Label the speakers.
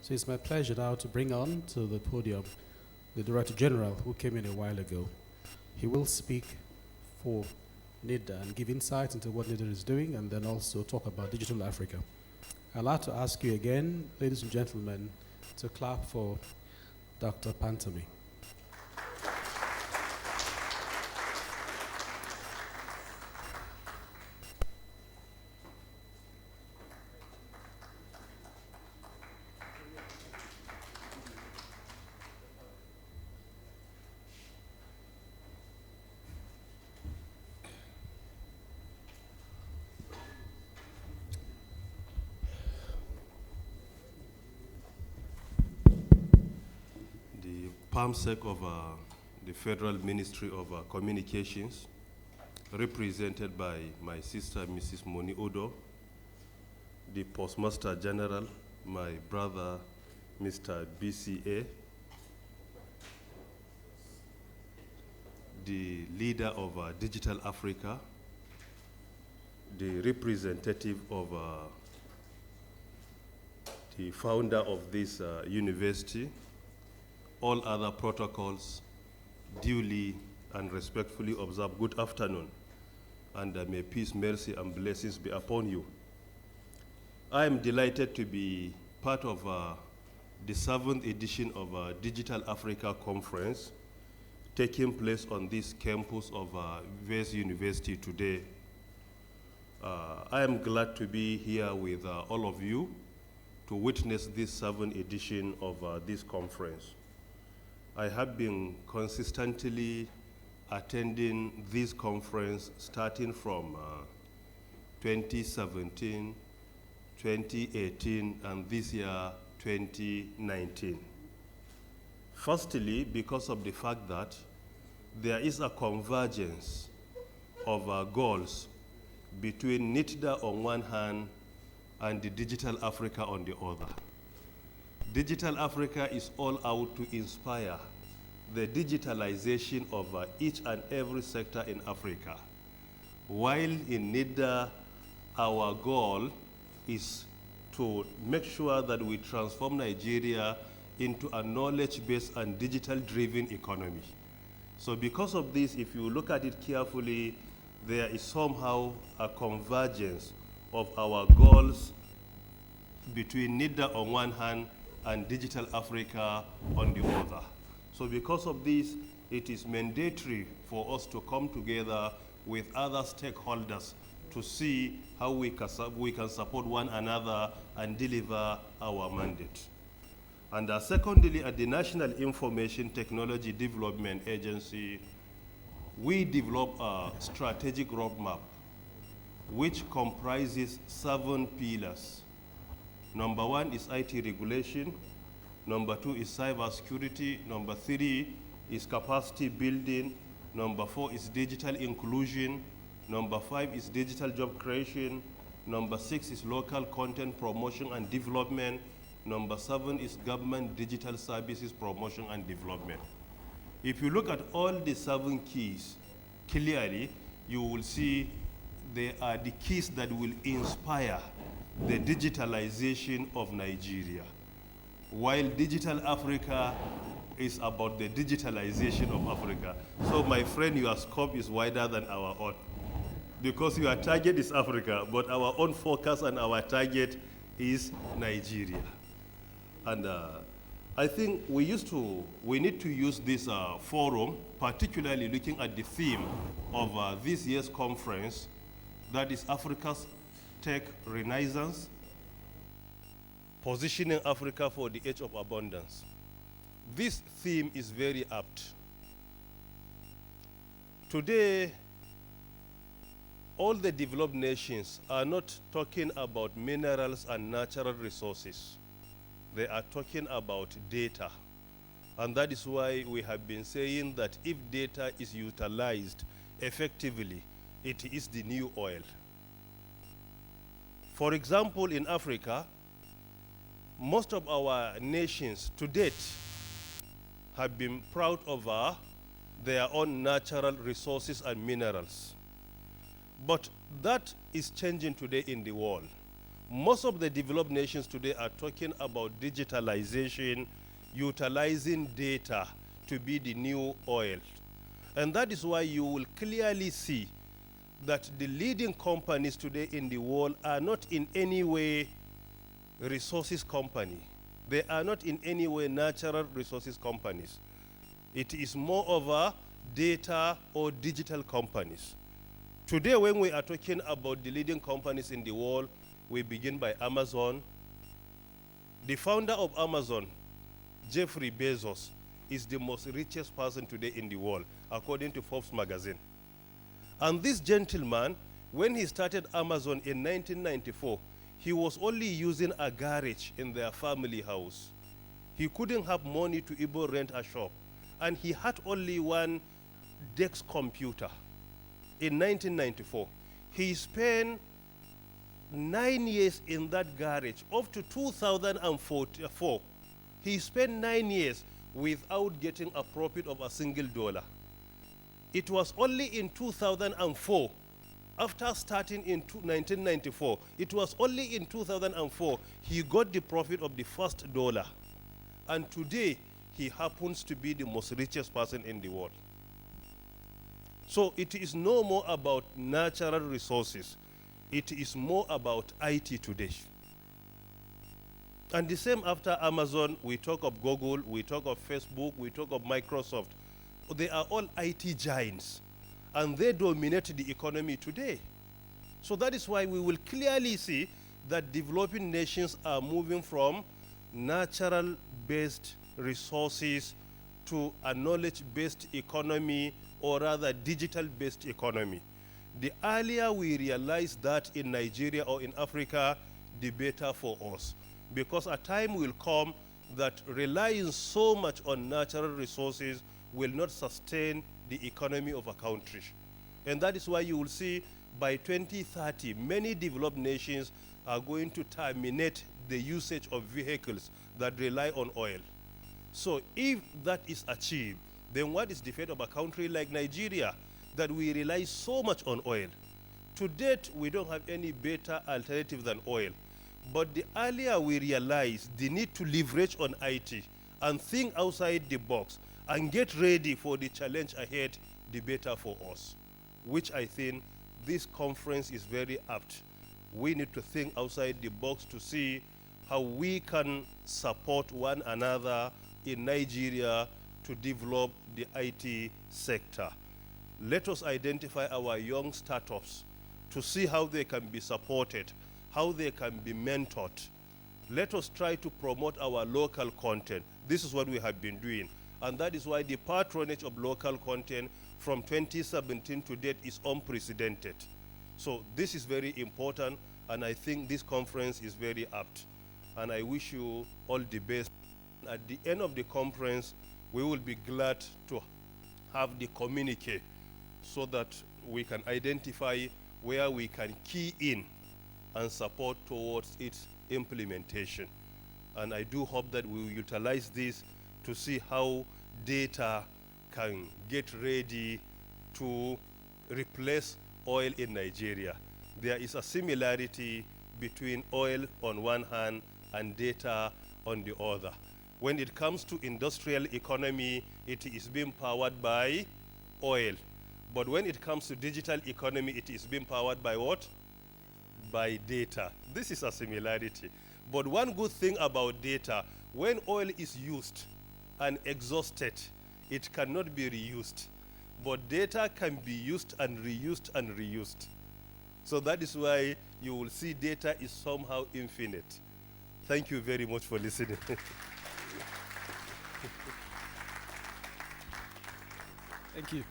Speaker 1: So it's my pleasure now to bring on to the podium the Director General who came in a while ago. He will speak for NIDA and give insights into what NIDA is doing and then also talk about Digital Africa. I'd like to ask you again, ladies and gentlemen, to clap for Dr. Pantami.
Speaker 2: The PAMSEC of the Federal Ministry of Communications, represented by my sister, Mrs. Moni Odo, the Postmaster General, my brother, Mr. BCA, the leader of Digital Africa, the representative of the founder of this university, all other protocols duly and respectfully observed. Good afternoon, and may peace, mercy, and blessings be upon you. I am delighted to be part of the 7th edition of Digital Africa Conference taking place on this campus of VES University today. I am glad to be here with all of you to witness this 7th edition of this conference. I have been consistently attending this conference starting from 2017, 2018, and this year, 2019. Firstly, because of the fact that there is a convergence of goals between NITDA on one hand and the Digital Africa on the other. Digital Africa is all out to inspire the digitalization of each and every sector in Africa. While in NIDA, our goal is to make sure that we transform Nigeria into a knowledge-based and digital-driven economy. So because of this, if you look at it carefully, there is somehow a convergence of our goals between NIDA on one hand and Digital Africa on the other. So because of this, it is mandatory for us to come together with other stakeholders to see how we can support one another and deliver our mandate. And secondly, at the National Information Technology Development Agency, we develop a strategic roadmap which comprises 7 pillars. Number 1 is IT regulation. Number 2 is cybersecurity. Number 3 is capacity building. Number 4 is digital inclusion. Number 5 is digital job creation. Number 6 is local content promotion and development. Number 7 is government digital services promotion and development. If you look at all the 7 keys, clearly you will see they are the keys that will inspire the digitalization of Nigeria. While Digital Africa is about the digitalization of Africa. So my friend, your scope is wider than our own. Because your target is Africa, but our own focus and our target is Nigeria. And I think we need to use this forum, particularly looking at the theme of this year's conference, that is Africa's Tech Renaissance, positioning Africa for the age of abundance. This theme is very apt. Today, all the developed nations are not talking about minerals and natural resources. They are talking about data. And that is why we have been saying that if data is utilized effectively, it is the new oil. For example, in Africa, most of our nations to date have been proud of their own natural resources and minerals. But that is changing today in the world. Most of the developed nations today are talking about digitalization, utilizing data to be the new oil. And that is why you will clearly see that the leading companies today in the world are not in any way resources company. They are not in any way natural resources companies. It is more of a data or digital companies. Today, when we are talking about the leading companies in the world, we begin by Amazon. The founder of Amazon, Jeffrey Bezos, is the most richest person today in the world, according to Forbes magazine. And this gentleman, when he started Amazon in 1994, he was only using a garage in their family house. He couldn't have money to even rent a shop. And he had only one desk computer in 1994. He spent 9 years in that garage, up to 2004. He spent 9 years without getting a profit of a single dollar. It was only in 2004, after starting in 1994, it was only in 2004 he got the profit of the first dollar. And today, he happens to be the most richest person in the world. So it is no more about natural resources. It is more about IT today. And the same after Amazon, we talk of Google, we talk of Facebook, we talk of Microsoft. They are all IT giants, and they dominate the economy today. So that is why we will clearly see that developing nations are moving from natural-based resources to a knowledge-based economy, or rather digital-based economy. The earlier we realize that in Nigeria or in Africa, the better for us. Because a time will come that relying so much on natural resources will not sustain the economy of a country. And that is why you will see by 2030, many developed nations are going to terminate the usage of vehicles that rely on oil. So if that is achieved, then what is the fate of a country like Nigeria that we rely so much on oil? To date, we don't have any better alternative than oil. But the earlier we realize the need to leverage on IT and think outside the box and get ready for the challenge ahead, the better for us, which I think this conference is very apt. We need to think outside the box to see how we can support one another in Nigeria to develop the IT sector. Let us identify our young startups to see how they can be supported, how they can be mentored. Let us try to promote our local content. This is what we have been doing. And that is why the patronage of local content from 2017 to date is unprecedented. So this is very important, and I think this conference is very apt. And I wish you all the best. At the end of the conference, we will be glad to have the communique so that we can identify where we can key in and support towards its implementation. And I do hope that we will utilize this to see how data can get ready to replace oil in Nigeria. There is a similarity between oil on one hand and data on the other. When it comes to industrial economy, it is being powered by oil. But when it comes to digital economy, it is being powered by what? By data. This is a similarity. But one good thing about data, when oil is used and exhausted, it cannot be reused. But data can be used and reused and reused. So that is why you will see data is somehow infinite. Thank you very much for listening.
Speaker 3: Thank you.